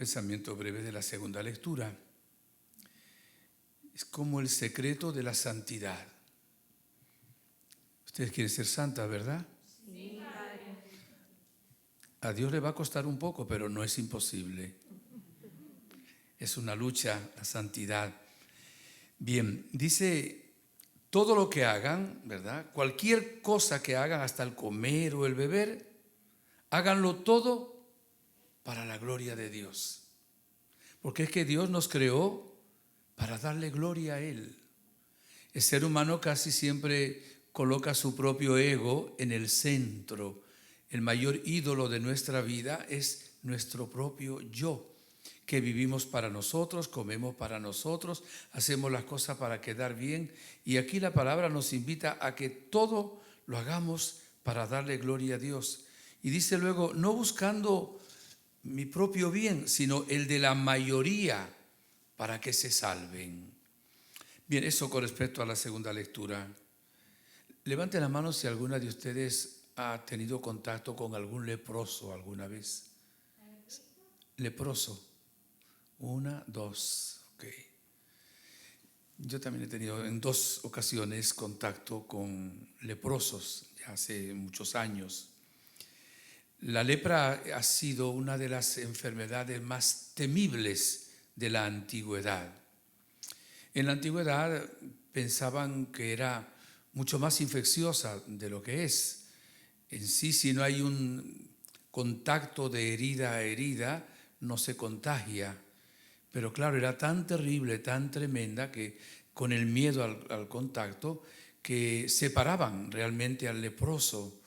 Pensamiento breve de la segunda lectura. Es como el secreto de la santidad. Ustedes quieren ser santas, ¿verdad? Sí, Padre. A Dios le va a costar un poco, pero no es imposible. Es una lucha, la santidad. Bien, dice, todo lo que hagan, ¿verdad? Cualquier cosa que hagan, hasta el comer o el beber, háganlo todo para la gloria de Dios. Porque es que Dios nos creó para darle gloria a Él. El ser humano casi siempre coloca su propio ego en el centro. El mayor ídolo de nuestra vida es nuestro propio yo, que vivimos para nosotros, comemos para nosotros, hacemos las cosas para quedar bien. Y aquí la palabra nos invita a que todo lo hagamos para darle gloria a Dios. Y dice luego, no buscando mi propio bien, sino el de la mayoría, para que se salven. Bien, eso con respecto a la segunda lectura. Levante la mano si alguna de ustedes ha tenido contacto con algún leproso alguna vez. Leproso. 1, 2, ok. Yo también he tenido en 2 ocasiones contacto con leprosos, ya hace muchos años. La lepra ha sido una de las enfermedades más temibles de la antigüedad. En la antigüedad pensaban que era mucho más infecciosa de lo que es. En sí, si no hay un contacto de herida a herida, no se contagia. Pero claro, era tan terrible, tan tremenda, que con el miedo al contacto, que separaban realmente al leproso.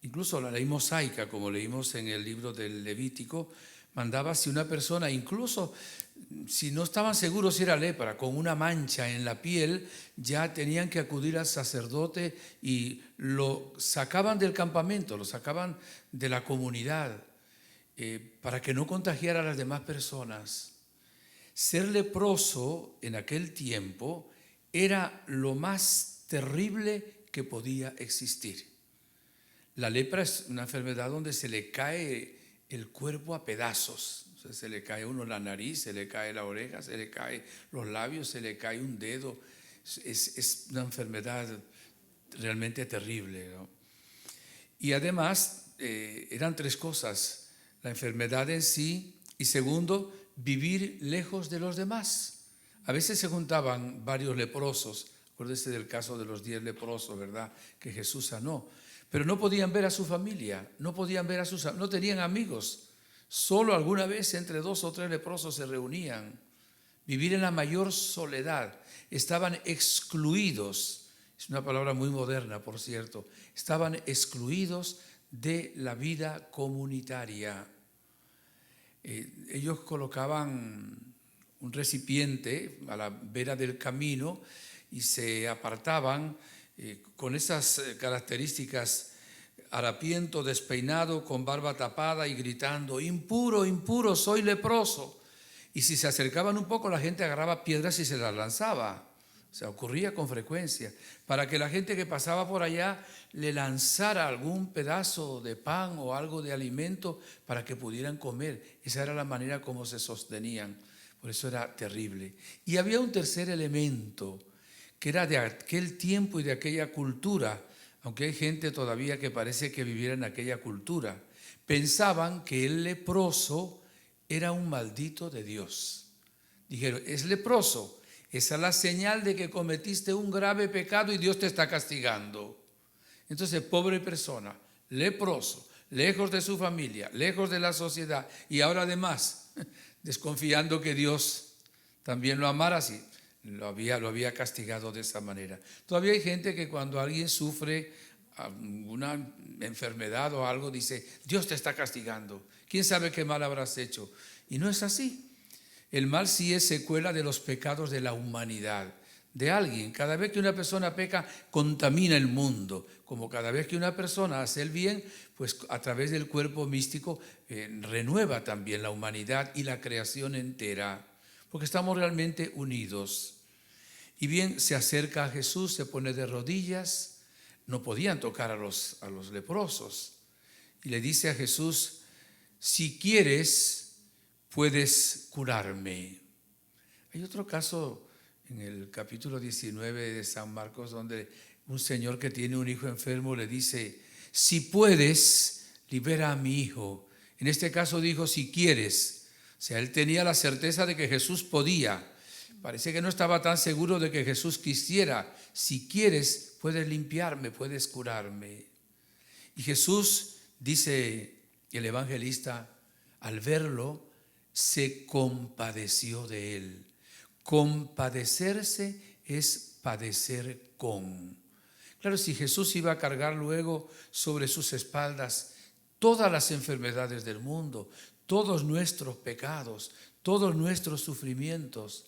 Incluso la ley mosaica, como leímos en el libro del Levítico, mandaba si una persona, incluso si no estaban seguros si era lepra, con una mancha en la piel, ya tenían que acudir al sacerdote y lo sacaban del campamento, lo sacaban de la comunidad, para que no contagiara a las demás personas. Ser leproso en aquel tiempo era lo más terrible que podía existir. La lepra es una enfermedad donde se le cae el cuerpo a pedazos. O sea, se le cae a uno la nariz, se le cae la oreja, se le cae los labios, se le cae un dedo. Es una enfermedad realmente terrible, ¿no? Y además eran 3 cosas: la enfermedad en sí, y segundo, vivir lejos de los demás. A veces se juntaban varios leprosos. Acuérdese del caso de los 10 leprosos, ¿verdad?, que Jesús sanó. Pero no podían ver a su familia, no podían ver no tenían amigos. Solo alguna vez entre 2 o 3 leprosos se reunían. Vivir en la mayor soledad. Estaban excluidos. Es una palabra muy moderna, por cierto. Estaban excluidos de la vida comunitaria. Ellos colocaban un recipiente a la vera del camino y se apartaban con esas características: harapiento, despeinado, con barba tapada y gritando, impuro, impuro, soy leproso. Y si se acercaban un poco, la gente agarraba piedras y se las lanzaba. O sea, ocurría con frecuencia, para que la gente que pasaba por allá le lanzara algún pedazo de pan o algo de alimento para que pudieran comer. Esa era la manera como se sostenían. Por eso era terrible. Y había un tercer elemento, que era de aquel tiempo y de aquella cultura, aunque hay gente todavía que parece que viviera en aquella cultura. Pensaban que el leproso era un maldito de Dios. Dijeron, es leproso, esa es la señal de que cometiste un grave pecado y Dios te está castigando. Entonces, pobre persona, leproso, lejos de su familia, lejos de la sociedad, y ahora además desconfiando que Dios también lo amara así, lo había castigado de esa manera. Todavía hay gente que cuando alguien sufre una enfermedad o algo dice, Dios te está castigando, ¿quién sabe qué mal habrás hecho? Y no es así. El mal sí es secuela de los pecados de la humanidad, de alguien. Cada vez que una persona peca, contamina el mundo. Como cada vez que una persona hace el bien, pues a través del cuerpo místico renueva también la humanidad y la creación entera, porque estamos realmente unidos. Y bien, se acerca a Jesús, se pone de rodillas. No podían tocar a los leprosos. Y le dice a Jesús, si quieres, puedes curarme. Hay otro caso en el capítulo 19 de San Marcos donde un señor que tiene un hijo enfermo le dice: si puedes, libera a mi hijo. En este caso dijo: si quieres. O sea, él tenía la certeza de que Jesús podía. Parece que no estaba tan seguro de que Jesús quisiera. Si quieres, puedes limpiarme, puedes curarme. Y Jesús, dice el evangelista, al verlo, se compadeció de él. Compadecerse es padecer con. Claro, si Jesús iba a cargar luego sobre sus espaldas todas las enfermedades del mundo, todos nuestros pecados, todos nuestros sufrimientos,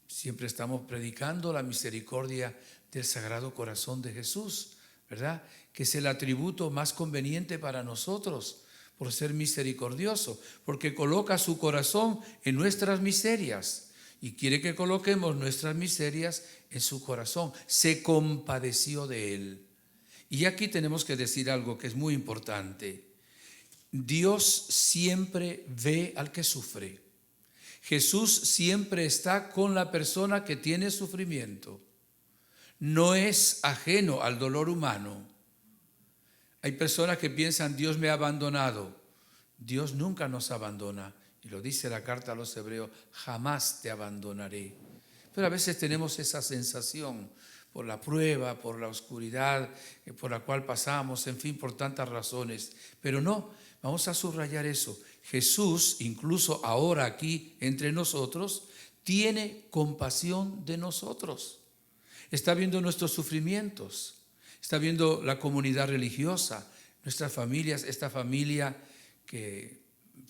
siempre estamos predicando la misericordia del Sagrado Corazón de Jesús, ¿verdad? Que es el atributo más conveniente para nosotros por ser misericordioso, porque coloca su corazón en nuestras miserias y quiere que coloquemos nuestras miserias en su corazón. Se compadeció de él. Y aquí tenemos que decir algo que es muy importante. Dios siempre ve al que sufre. Jesús siempre está con la persona que tiene sufrimiento. No es ajeno al dolor humano. Hay personas que piensan: Dios me ha abandonado. Dios nunca nos abandona. Y lo dice la carta a los Hebreos: jamás te abandonaré. Pero a veces tenemos esa sensación por la prueba, por la oscuridad por la cual pasamos, en fin, por tantas razones. Pero no, vamos a subrayar eso. Jesús, incluso ahora aquí entre nosotros, tiene compasión de nosotros. Está viendo nuestros sufrimientos, está viendo la comunidad religiosa, nuestras familias, esta familia que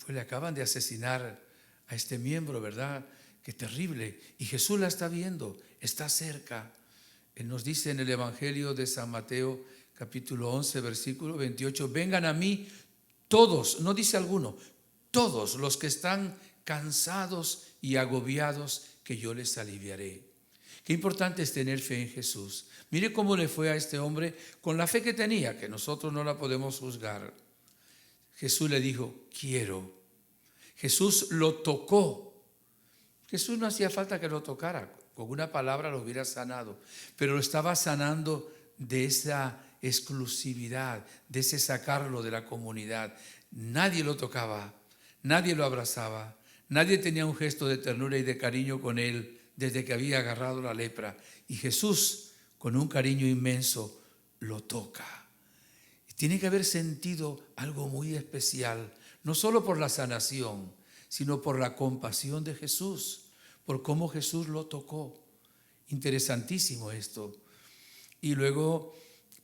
le acaban de asesinar a este miembro, ¿verdad? Qué terrible. Y Jesús la está viendo, está cerca. Él nos dice en el Evangelio de San Mateo, capítulo 11, versículo 28, vengan a mí todos, no dice alguno, todos los que están cansados y agobiados, que yo les aliviaré. Qué importante es tener fe en Jesús. Mire cómo le fue a este hombre con la fe que tenía, que nosotros no la podemos juzgar. Jesús le dijo: quiero. Jesús lo tocó. Jesús no hacía falta que lo tocara, con una palabra lo hubiera sanado, pero lo estaba sanando de esa exclusividad, de ese sacarlo de la comunidad. Nadie lo tocaba, nadie lo abrazaba, nadie tenía un gesto de ternura y de cariño con él desde que había agarrado la lepra. Y Jesús, con un cariño inmenso, lo toca. Y tiene que haber sentido algo muy especial, no solo por la sanación, sino por la compasión de Jesús, por cómo Jesús lo tocó. Interesantísimo esto. Y luego,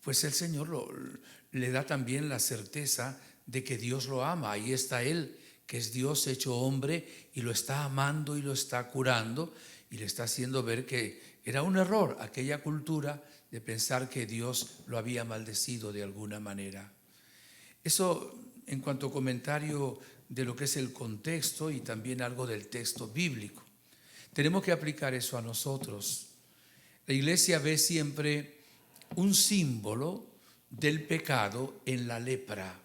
pues el Señor le da también la certeza de que Dios lo ama. Ahí está Él, que es Dios hecho hombre, y lo está amando y lo está curando, y le está haciendo ver que era un error aquella cultura de pensar que Dios lo había maldecido de alguna manera. Eso en cuanto a comentario de lo que es el contexto y también algo del texto bíblico. Tenemos que aplicar eso a nosotros. La Iglesia ve siempre un símbolo del pecado en la lepra.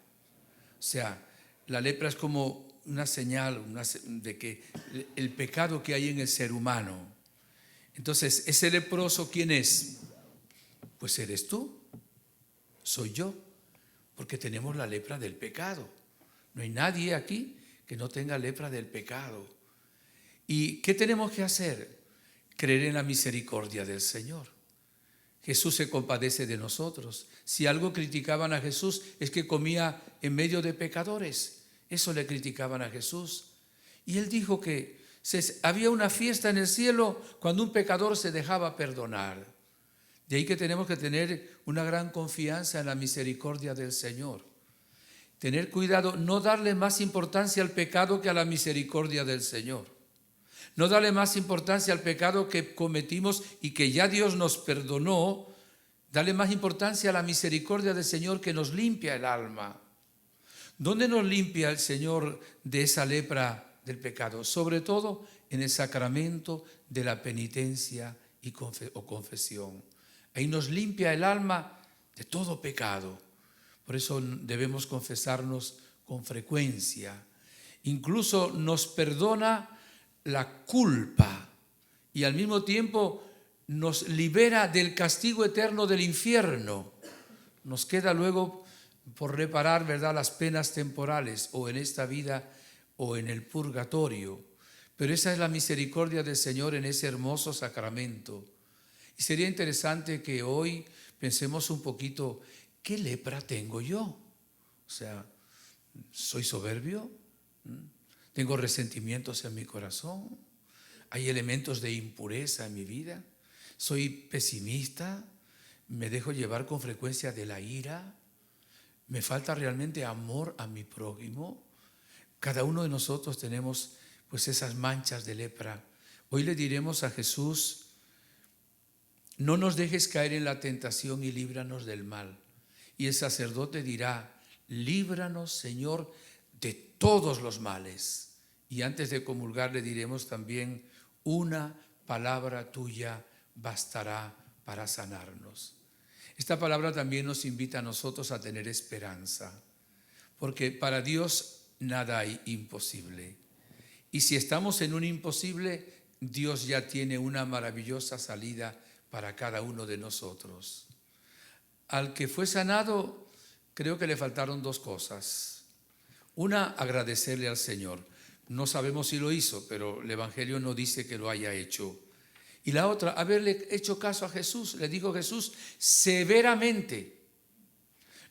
O sea, la lepra es como una señal de que el pecado que hay en el ser humano. Entonces, ¿ese leproso quién es? Pues eres tú, soy yo, porque tenemos la lepra del pecado. No hay nadie aquí que no tenga lepra del pecado. ¿Y qué tenemos que hacer? Creer en la misericordia del Señor. Jesús se compadece de nosotros. Si algo criticaban a Jesús es que comía en medio de pecadores. Eso le criticaban a Jesús. Y él dijo que había una fiesta en el cielo cuando un pecador se dejaba perdonar. De ahí que tenemos que tener una gran confianza en la misericordia del Señor. Tener cuidado, no darle más importancia al pecado que a la misericordia del Señor. No darle más importancia al pecado que cometimos y que ya Dios nos perdonó. Dale más importancia a la misericordia del Señor que nos limpia el alma. ¿Dónde nos limpia el Señor de esa lepra del pecado? Sobre todo en el sacramento de la penitencia o confesión. Ahí nos limpia el alma de todo pecado. Por eso debemos confesarnos con frecuencia. Incluso nos perdona la culpa y al mismo tiempo nos libera del castigo eterno del infierno. Nos queda luego por reparar, ¿verdad?, las penas temporales, o en esta vida o en el purgatorio. Pero esa es la misericordia del Señor en ese hermoso sacramento. Y sería interesante que hoy pensemos un poquito, ¿qué lepra tengo yo? O sea, ¿soy soberbio? ¿Tengo resentimientos en mi corazón? ¿Hay elementos de impureza en mi vida? ¿Soy pesimista? ¿Me dejo llevar con frecuencia de la ira? ¿Me falta realmente amor a mi prójimo? Cada uno de nosotros tenemos pues esas manchas de lepra. Hoy le diremos a Jesús: no nos dejes caer en la tentación y líbranos del mal. Y el sacerdote dirá: líbranos, Señor, de todos los males. Y antes de comulgar le diremos también: una palabra tuya bastará para sanarnos. Esta palabra también nos invita a nosotros a tener esperanza, porque para Dios nada hay imposible. Y si estamos en un imposible, Dios ya tiene una maravillosa salida para cada uno de nosotros. Al que fue sanado, creo que le faltaron dos cosas. Una, agradecerle al Señor. No sabemos si lo hizo, pero el Evangelio no dice que lo haya hecho. Y la otra, haberle hecho caso a Jesús. Le dijo Jesús severamente: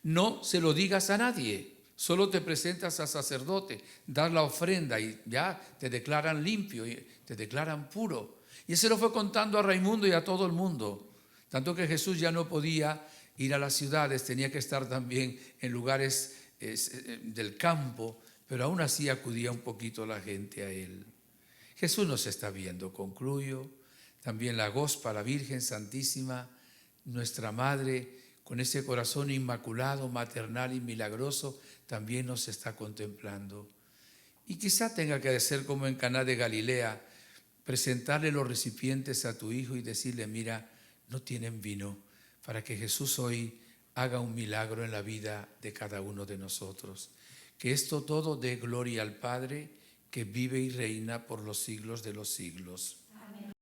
no se lo digas a nadie, solo te presentas al sacerdote, das la ofrenda y ya te declaran limpio, y te declaran puro. Y se lo fue contando a Raimundo y a todo el mundo. Tanto que Jesús ya no podía ir a las ciudades, tenía que estar también en lugares del campo, pero aún así acudía un poquito la gente a él. Jesús nos está viendo, concluyo. También la Gospa, la Virgen Santísima, nuestra Madre, con ese corazón inmaculado, maternal y milagroso, también nos está contemplando. Y quizá tenga que hacer como en Caná de Galilea, presentarle los recipientes a tu hijo y decirle: mira, no tienen vino, para que Jesús hoy haga un milagro en la vida de cada uno de nosotros. Que esto todo dé gloria al Padre, que vive y reina por los siglos de los siglos.